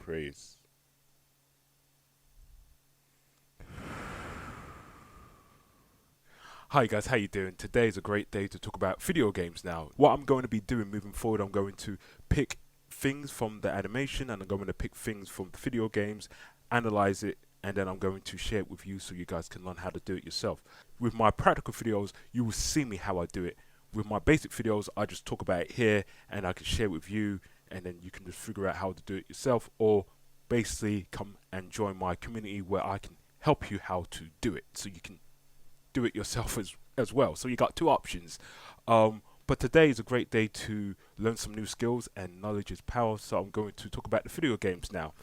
praise. Hi guys, how you doing? Today is a great day to talk about video games now. What I'm going to be doing moving forward, I'm going to pick things from the animation and I'm going to pick things from the video games, analyze it, and then I'm going to share it with you so you guys can learn how to do it yourself. With my practical videos, you will see me how I do it. With my basic videos, I just talk about it here and I can share it with you and then you can just figure out how to do it yourself, or basically come and join my community where I can help you how to do it so you can do it yourself as well. So you got two options. But today is a great day to learn some new skills, and knowledge is power. So I'm going to talk about the video games now.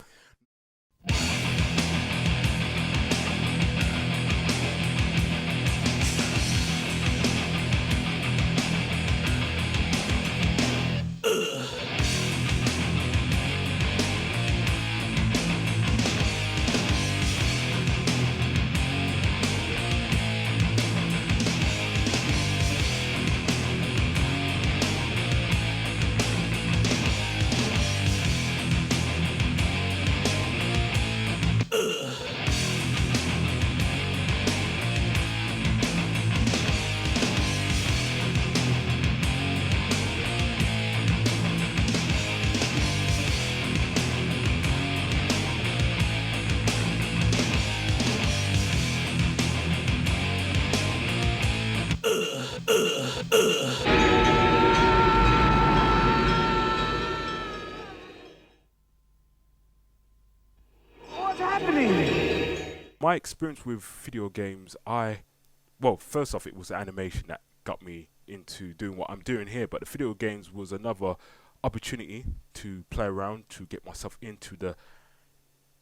What's happening? My experience with video games, well, first off, it was the animation that got me into doing what I'm doing here, but the video games was another opportunity to play around to get myself into the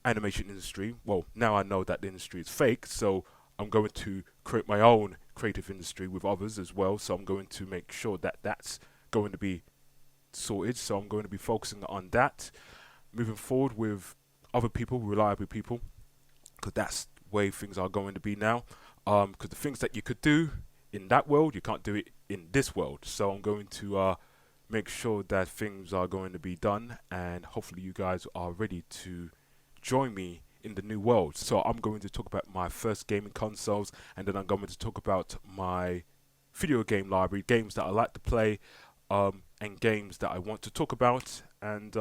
animation industry. Well, now I know that the industry is fake, so I'm going to create my own creative industry with others as well. So I'm going to make sure that that's going to be sorted. So I'm going to be focusing on that, moving forward with other people, reliable people, because that's the way things are going to be now. Because the things that you could do in that world, you can't do it in this world. So I'm going to make sure that things are going to be done, and hopefully you guys are ready to join me in the new world. So I'm going to talk about my first gaming consoles, and then I'm going to talk about my video game library, games that I like to play, and games that I want to talk about, and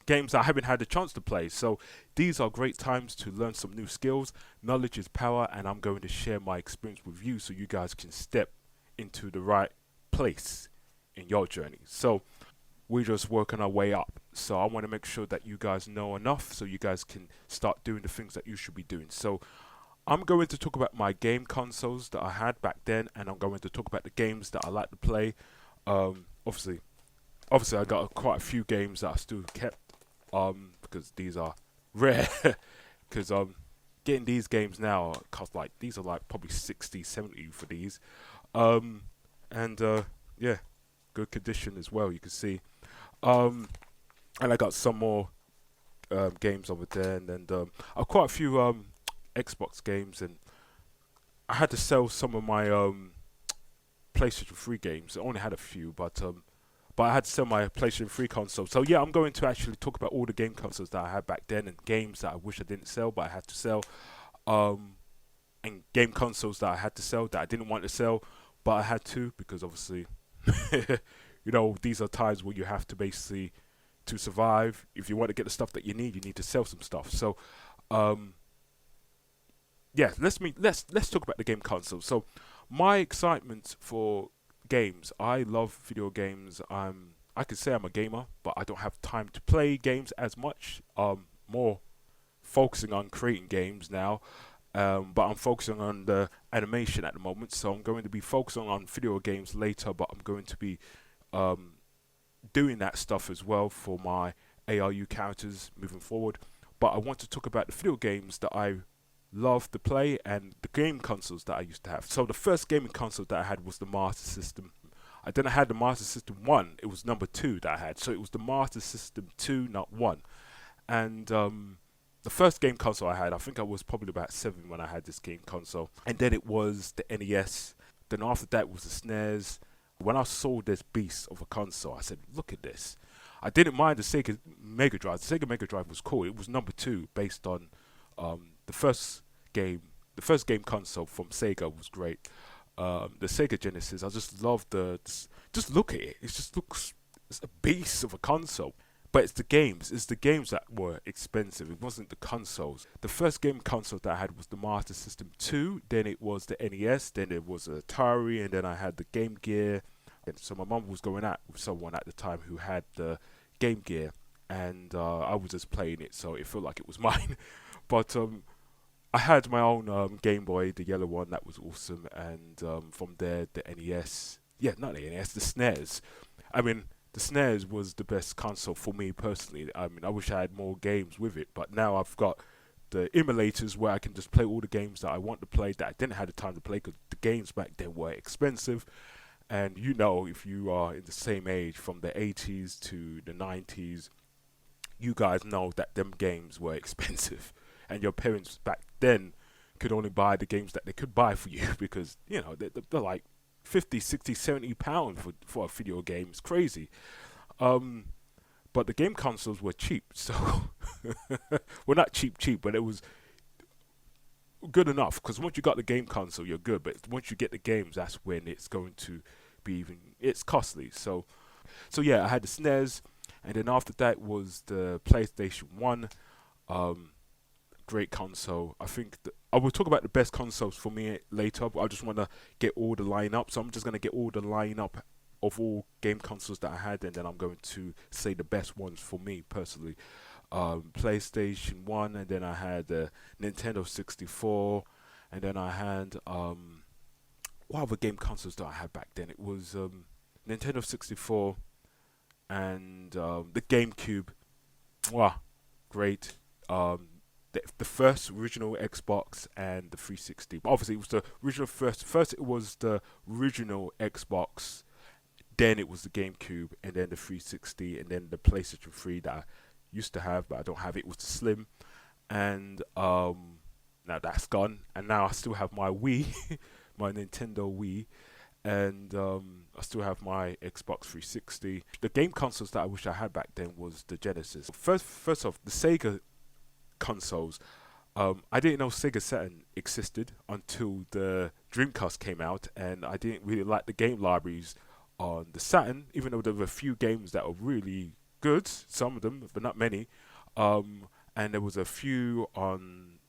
games I haven't had a chance to play. So these are great times to learn some new skills. Knowledge is power, and I'm going to share my experience with you so you guys can step into the right place in your journey. So we're just working our way up. So I want to make sure that you guys know enough so you guys can start doing the things that you should be doing. So I'm going to talk about my game consoles that I had back then, and I'm going to talk about the games that I like to play. Obviously, I got quite a few games that I still kept, because these are rare. Because getting these games now cost like, these are like probably 60, 70 for these, and yeah, good condition as well. You can see. And I got some more games over there, and then I've quite a few Xbox games, and I had to sell some of my PlayStation 3 games. I only had a few, but I had to sell my PlayStation 3 console. So yeah, I'm going to actually talk about all the game consoles that I had back then, and games that I wish I didn't sell but I had to sell, and game consoles that I had to sell that I didn't want to sell but I had to, because obviously these are times where you have to basically, to survive, if you want to get the stuff that you need to sell some stuff. So yeah, let's talk about the game console. So my excitement for games, I love video games. I could say I'm a gamer, but I don't have time to play games as much. More focusing on creating games now, but I'm focusing on the animation at the moment. So I'm going to be focusing on video games later, but I'm going to be doing that stuff as well for my ARU characters moving forward. But I want to talk about the video games that I love to play and the game consoles that I used to have. So the first gaming console that I had was the Master System. I then had the Master System 1. It was number 2 that I had. So it was the Master System 2, not 1. And the first game console I had, I think I was probably about 7 when I had this game console. And then it was the NES. Then after that was the SNES. When I saw this beast of a console, I said, look at this. I didn't mind the Sega Mega Drive. The Sega Mega Drive was cool. It was number two based on the first game. The first game console from Sega was great. The Sega Genesis, I just love just look at it. It just looks, it's a beast of a console. But it's the games. It's the games that were expensive. It wasn't the consoles. The first game console that I had was the Master System 2. Then it was the NES. Then it was Atari. And then I had the Game Gear. And so my mum was going out with someone at the time who had the Game Gear. And I was just playing it. So it felt like it was mine. But I had my own Game Boy, the yellow one. That was awesome. And from there, the NES. Yeah, not the NES, the SNES. I mean, the SNES was the best console for me personally. I mean, I wish I had more games with it, but now I've got the emulators where I can just play all the games that I want to play that I didn't have the time to play because the games back then were expensive. And you know, if you are in the same age from the 80s to the 90s, you guys know that them games were expensive. And your parents back then could only buy the games that they could buy for you because, you know, they're like 50, 60, 70 pounds for a video game. It's crazy. But the game consoles were cheap, so well, not cheap, but it was good enough because once you got the game console, you're good. But once you get the games, that's when it's going to be it's costly. So yeah, I had the SNES, and then after that was the PlayStation 1. Great console. I think I will talk about the best consoles for me later, but I just want to get all the lineup. So I'm just going to get all the lineup of all game consoles that I had, and then I'm going to say the best ones for me personally. PlayStation 1, and then I had Nintendo 64, and then I had what other game consoles did I have back then? It was Nintendo 64 and the GameCube. Wow, great. The first original Xbox and the 360. But obviously, it was the original first. First, it was the original Xbox. Then it was the GameCube, and then the 360, and then the PlayStation 3 that I used to have, but I don't have. It was the Slim, and now that's gone. And now I still have my Wii, my Nintendo Wii, and I still have my Xbox 360. The game consoles that I wish I had back then was the Genesis. First off, the Sega consoles. I didn't know Sega Saturn existed until the Dreamcast came out, and I didn't really like the game libraries on the Saturn, even though there were a few games that were really good, some of them, but not many. And there was a few on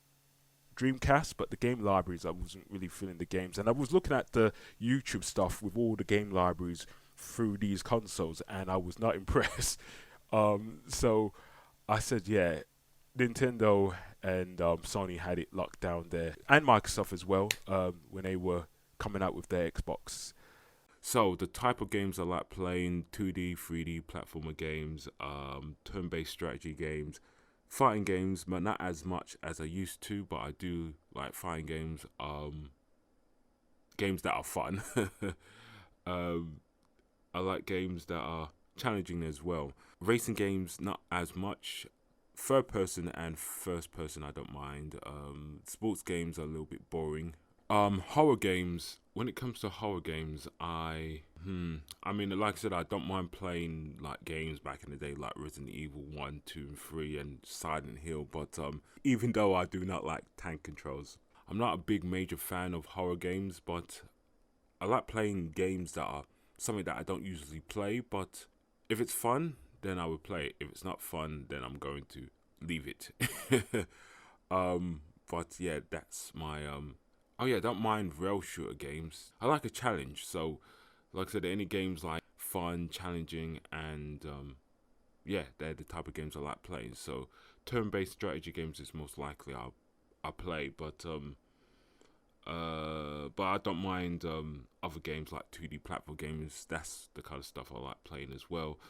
Dreamcast, but the game libraries, I wasn't really feeling the games. And I was looking at the YouTube stuff with all the game libraries through these consoles, and I was not impressed. So I said, yeah, Nintendo and Sony had it locked down there, and Microsoft as well, when they were coming out with their Xbox. So the type of games I like playing: 2D, 3D platformer games, turn-based strategy games, fighting games, but not as much as I used to. But I do like fighting games, games that are fun. I like games that are challenging as well. Racing games, not as much. Third person and first person, I don't mind. Sports games are a little bit boring. Horror games. When it comes to horror games, I mean, like I said, I don't mind playing like games back in the day, like Resident Evil 1, 2, and 3, and Silent Hill. But even though I do not like tank controls, I'm not a big major fan of horror games. But I like playing games that are something that I don't usually play. But if it's fun, then I would play it. If it's not fun, then I'm going to leave it. But yeah, that's my oh yeah, I don't mind rail shooter games. I like a challenge, so like I said, any games like fun, challenging, and yeah, they're the type of games I like playing. So turn-based strategy games is most likely I'll play, but I don't mind other games like 2D platform games. That's the kind of stuff I like playing as well.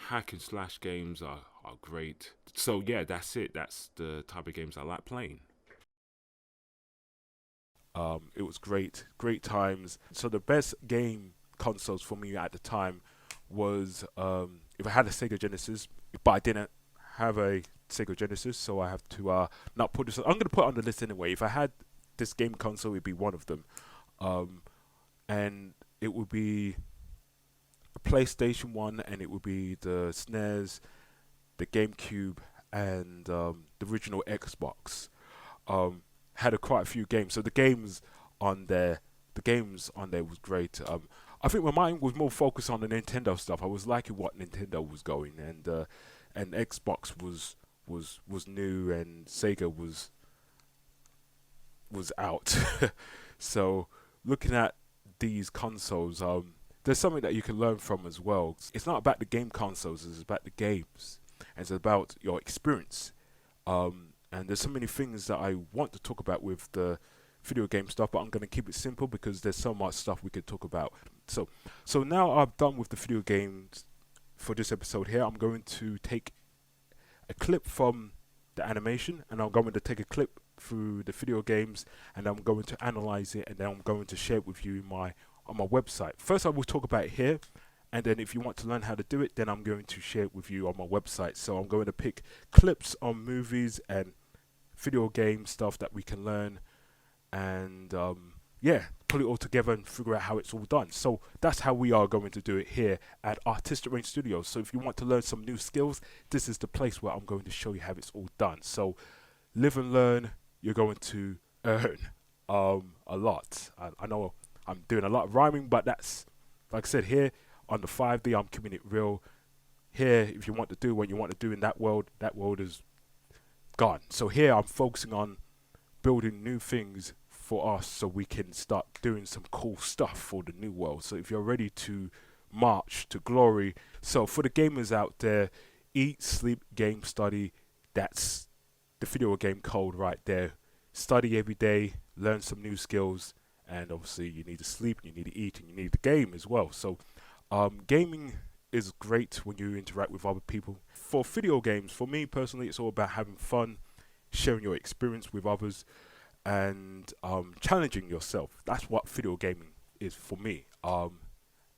Hack and slash games are great. So yeah, that's it. That's the type of games I like playing. It was great times. So the best game consoles for me at the time was if I had a Sega Genesis, but I didn't have a Sega Genesis, so I have to not put this. I'm gonna put it on the list anyway. If I had this game console, it'd be one of them, and it would be a PlayStation 1, and it would be the SNES, the GameCube, and the original Xbox. Had quite a few games. So the games on there was great. I think my mind was more focused on the Nintendo stuff. I was liking what Nintendo was going, and Xbox was new, and Sega was out. So looking at these consoles, there's something that you can learn from as well. It's not about the game consoles; it's about the games, and it's about your experience. And there's so many things that I want to talk about with the video game stuff, but I'm going to keep it simple because there's so much stuff we could talk about. So now I'm done with the video games for this episode here. I'm going to take a clip from the animation, and I'm going to take a clip through the video games, and I'm going to analyze it, and then I'm going to share it with you on my website. First, I will talk about it here, and then if you want to learn how to do it, then I'm going to share it with you on my website. So I'm going to pick clips on movies and video game stuff that we can learn, and pull it all together and figure out how it's all done. So that's how we are going to do it here at Artistic Range Studios. So if you want to learn some new skills, this is the place where I'm going to show you how it's all done. So live and learn. You're going to earn a lot. I know I'm doing a lot of rhyming, but that's, like I said, here on the 5D, I'm keeping it real. Here, if you want to do what you want to do in that world is gone. So here I'm focusing on building new things for us so we can start doing some cool stuff for the new world. So if you're ready to march to glory, so for the gamers out there, eat, sleep, game, study, that's the video game code right there. Study every day, learn some new skills, and obviously you need to sleep, you need to eat, and you need to game as well. So gaming is great when you interact with other people. For video games, for me personally, it's all about having fun, sharing your experience with others, and challenging yourself. That's what video gaming is for me.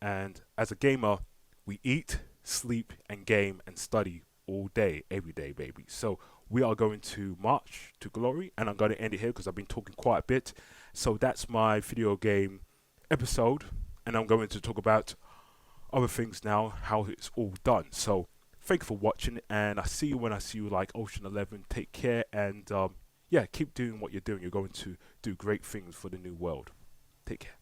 And as a gamer, we eat, sleep, and game and study all day, every day, baby. So we are going to march to glory, and I'm going to end it here because I've been talking quite a bit. So that's my video game episode, and I'm going to talk about other things now, how it's all done. So thank you for watching, and I see you when I see you, like Ocean 11. Take care, and keep doing what you're doing. You're going to do great things for the new world. Take care.